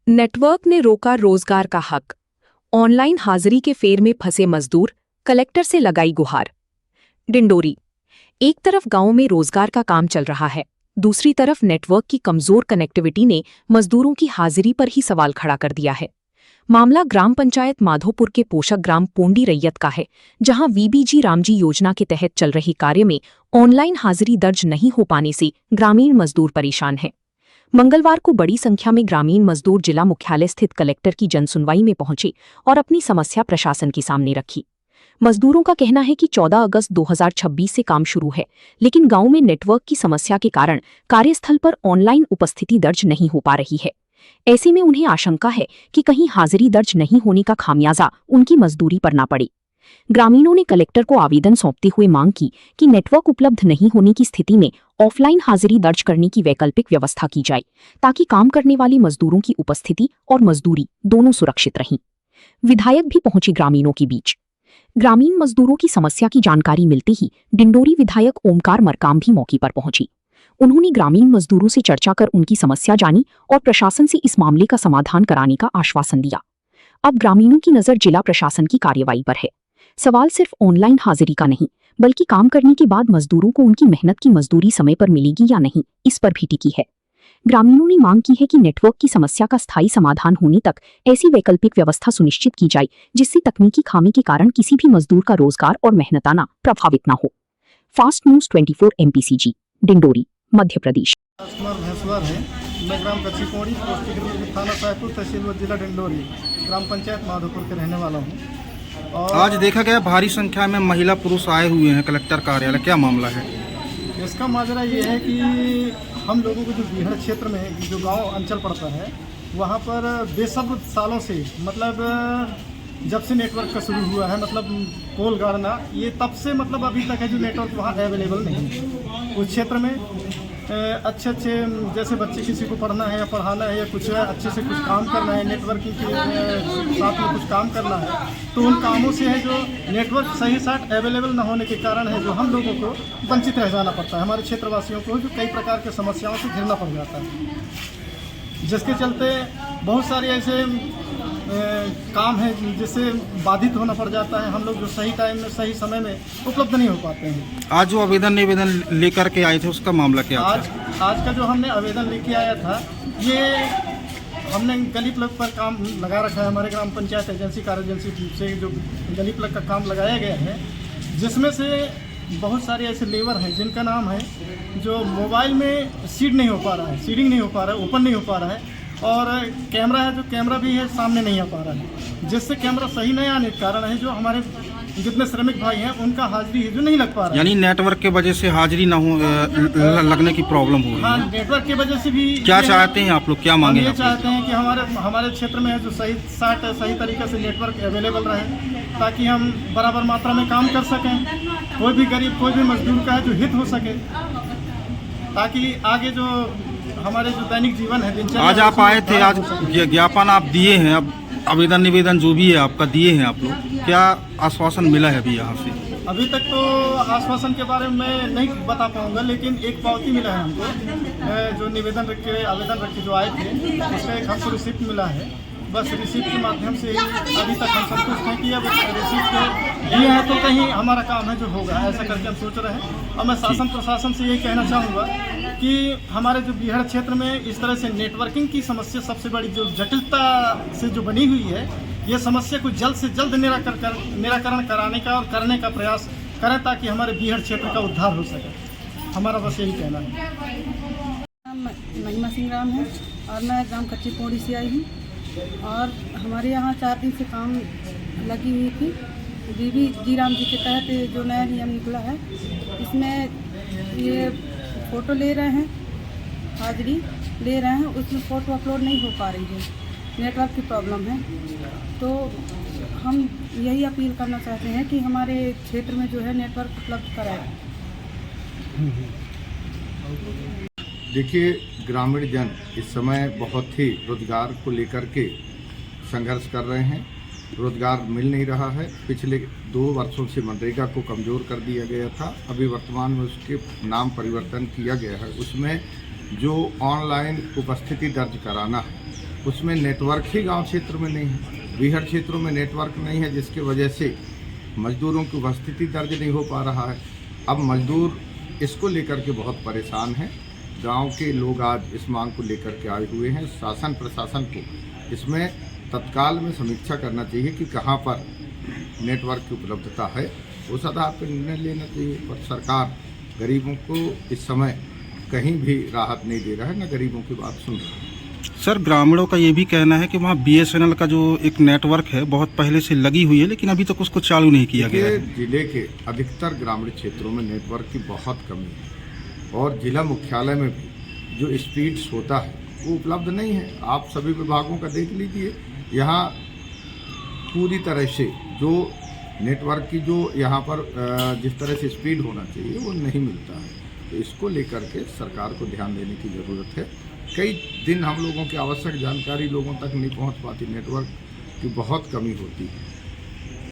Network ने रोका रोजगार का हक। ऑनलाइन हाजिरी के फेर में फंसे मजदूर, कलेक्टर से लगाई गुहार। डिंडोरी। एक तरफ गांव में रोजगार का काम चल रहा है, दूसरी तरफ नेटवर्क की कमजोर कनेक्टिविटी ने मजदूरों की हाजिरी पर ही सवाल खड़ा कर दिया है। मामला ग्राम पंचायत माधोपुर के पोषक ग्राम पोंडी रैयत का है, जहां वीबीजी रामजी योजना के तहत चल रही कार्य में ऑनलाइन हाजिरी दर्ज नहीं हो पाने से ग्रामीण मजदूर परेशान हैं। मंगलवार को बड़ी संख्या में ग्रामीण मजदूर जिला मुख्यालय स्थित कलेक्टर की जनसुनवाई में पहुंचे और अपनी समस्या प्रशासन के सामने रखी। मजदूरों का कहना है कि 14 अगस्त 2026 से काम शुरू है, लेकिन गांव में नेटवर्क की समस्या के कारण कार्यस्थल पर ऑनलाइन उपस्थिति दर्ज नहीं हो पा रही है। ऐसे में उन्हें आशंका है कि कहीं हाजिरी दर्ज नहीं होने का खामियाजा उनकी मजदूरी पर ना पड़े। ग्रामीणों ने कलेक्टर को आवेदन सौंपते हुए मांग की कि नेटवर्क उपलब्ध नहीं होने की स्थिति में ऑफलाइन हाजिरी दर्ज करने की वैकल्पिक व्यवस्था की जाए, ताकि काम करने वाले मजदूरों की उपस्थिति और मजदूरी दोनों सुरक्षित रहें। विधायक भी पहुंचे ग्रामीणों के बीच। ग्रामीण मजदूरों की समस्या की जानकारी मिलते ही डिंडोरी विधायक ओमकार मरकाम भी मौके पर पहुंची। उन्होंने ग्रामीण मजदूरों से चर्चा कर उनकी समस्या जानी और प्रशासन से इस मामले का समाधान कराने का आश्वासन दिया। अब ग्रामीणों की नजर जिला प्रशासन की कार्रवाई पर है। सवाल सिर्फ ऑनलाइन हाजिरी का नहीं, बल्कि काम करने के बाद मजदूरों को उनकी मेहनत की मजदूरी समय पर मिलेगी या नहीं, इस पर भी टिकी है। ग्रामीणों ने मांग की है कि नेटवर्क की समस्या का स्थायी समाधान होने तक ऐसी वैकल्पिक व्यवस्था सुनिश्चित की जाए जिससे तकनीकी खामी के कारण किसी भी मजदूर का रोजगार और मेहनताना प्रभावित न हो। Fast news 24 MPCG, Dindori, Madhya Pradesh. मैं ग्राम कच्चीपोड़ी, थाना साहेबपुर, तहसील जिला डिंडोरी, ग्राम पंचायत माधोपुर के रहने वाला हूँ। और आज देखा गया भारी संख्या में महिला पुरुष आए हुए हैं कलेक्टर कार्यालय, क्या मामला है? इसका माजरा ये है कि हम लोगों को जो बीहड़ क्षेत्र में जो गांव अंचल पड़ता है, वहाँ पर बेसब्र सालों से, मतलब जब से नेटवर्क का शुरू हुआ है, मतलब पोल गाड़ना, ये तब से मतलब अभी तक है जो नेटवर्क वहाँ अवेलेबल नहीं है। उस क्षेत्र में अच्छे जैसे बच्चे किसी को पढ़ना है या पढ़ाना है या कुछ है, अच्छे से कुछ काम करना है, नेटवर्किंग के साथ में कुछ काम करना है, तो उन कामों से है जो नेटवर्क सही साथ अवेलेबल न होने के कारण है जो हम लोगों को वंचित रह जाना पड़ता है। हमारे क्षेत्रवासियों को जो कई प्रकार के समस्याओं से घिरना पड़ जाता है, जिसके चलते बहुत सारे ऐसे काम है जिससे बाधित होना पड़ जाता है। हम लोग जो सही टाइम में सही समय में उपलब्ध नहीं हो पाते हैं। आज जो आवेदन लेकर के आए थे उसका मामला क्या था? आज का जो हमने आवेदन लेके आया था, ये हमने गली प्लग पर काम लगा रखा है। हमारे ग्राम पंचायत एजेंसी कार्य एजेंसी से जो गली प्लग का काम लगाया गया है, जिसमें से बहुत सारे ऐसे लेबर हैं जिनका नाम है जो मोबाइल में सीड नहीं हो पा रहा है, सीडिंग नहीं हो पा रहा है, ओपन नहीं हो पा रहा है, और कैमरा है जो कैमरा भी है सामने नहीं आ पा रहा है, जिससे कैमरा सही नहीं आने के कारण है जो हमारे जितने श्रमिक भाई हैं उनका हाजिरी है जो नहीं लग पा रहा है। यानी नेटवर्क के वजह से हाजिरी ना हो लगने की प्रॉब्लम हो रही है। हाँ, नेटवर्क की वजह से भी। क्या चाहते हैं आप लोग, क्या मांगे? हम ये चाहते हैं कि हमारे क्षेत्र में है जो सही तरीके से नेटवर्क अवेलेबल रहे, ताकि हम बराबर मात्रा में काम कर सकें, कोई भी गरीब कोई भी मजदूर का है जो हित हो सके, ताकि आगे जो हमारे जो दैनिक जीवन है दिनचर्या। आज आप आए थे, आज ज्ञापन आप दिए हैं, अब आवेदन निवेदन जो भी है आपका दिए हैं आप लोग, क्या आश्वासन मिला है अभी यहाँ से? अभी तक तो आश्वासन के बारे में नहीं बता पाऊंगा, लेकिन एक पावती मिला है हमको, जो निवेदन रख के आवेदन रख के जो आए थे उसका एक हमको रिसिप्ट मिला है। बस रिसिप्ट के माध्यम से अभी तक हम संतुष्ट हैं कि अब रिसिप्ट दिए हैं तो कहीं हमारा काम है जो होगा, ऐसा करके हम सोच रहे हैं। और मैं शासन प्रशासन से यही कहना चाहूँगा कि हमारे जो बीहड़ क्षेत्र में इस तरह से नेटवर्किंग की समस्या सबसे बड़ी जो जटिलता से जो बनी हुई है, ये समस्या को जल्द से जल्द निराकरण कराने का और करने का प्रयास करें, ताकि हमारे बीहड़ क्षेत्र का उद्धार हो सके। हमारा बस यही कहना है। महिमा सिंह राम है और मैं ग्राम कच्चीपोड़ी से आई हूँ, और हमारे यहाँ 4 दिन से काम लगी हुई थी। वीबीजी राम जी के तहत जो नया नियम निकला है, इसमें ये फ़ोटो ले रहे हैं, हाजिरी ले रहे हैं, उसमें फ़ोटो अपलोड नहीं हो पा रही है, नेटवर्क की प्रॉब्लम है। तो हम यही अपील करना चाहते हैं कि हमारे क्षेत्र में जो है नेटवर्क उपलब्ध कराएं। देखिए, ग्रामीण जन इस समय बहुत ही रोजगार को लेकर के संघर्ष कर रहे हैं। रोजगार मिल नहीं रहा है। पिछले 2 वर्षों से मनरेगा को कमज़ोर कर दिया गया था, अभी वर्तमान में उसके नाम परिवर्तन किया गया है। उसमें जो ऑनलाइन उपस्थिति दर्ज कराना है उसमें नेटवर्क ही गांव क्षेत्र में नहीं है, बीहड़ क्षेत्रों में नेटवर्क नहीं है, जिसकी वजह से मजदूरों की उपस्थिति दर्ज नहीं हो पा रहा है। अब मजदूर इसको लेकर के बहुत परेशान हैं। गांव के लोग आज इस मांग को लेकर के आए हुए हैं। शासन प्रशासन को इसमें तत्काल में समीक्षा करना चाहिए कि कहां पर नेटवर्क की उपलब्धता है, उस आधार पर निर्णय लेना चाहिए। पर सरकार गरीबों को इस समय कहीं भी राहत नहीं दे रहा है, न गरीबों की बात सुन रहा है। सर, ग्रामीणों का ये भी कहना है कि वहाँ BSNL का जो एक नेटवर्क है बहुत पहले से लगी हुई है, लेकिन अभी तक उसको चालू नहीं किया गया है। जिले के अधिकतर ग्रामीण क्षेत्रों में नेटवर्क की बहुत कमी है और जिला मुख्यालय में भी जो स्पीड्स होता है वो उपलब्ध नहीं है। आप सभी विभागों का देख लीजिए, यहाँ पूरी तरह से जो नेटवर्क की जो यहाँ पर जिस तरह से स्पीड होना चाहिए वो नहीं मिलता है। तो इसको लेकर के सरकार को ध्यान देने की ज़रूरत है। कई दिन हम लोगों की आवश्यक जानकारी लोगों तक नहीं पहुँच पाती, नेटवर्क की बहुत कमी होती है।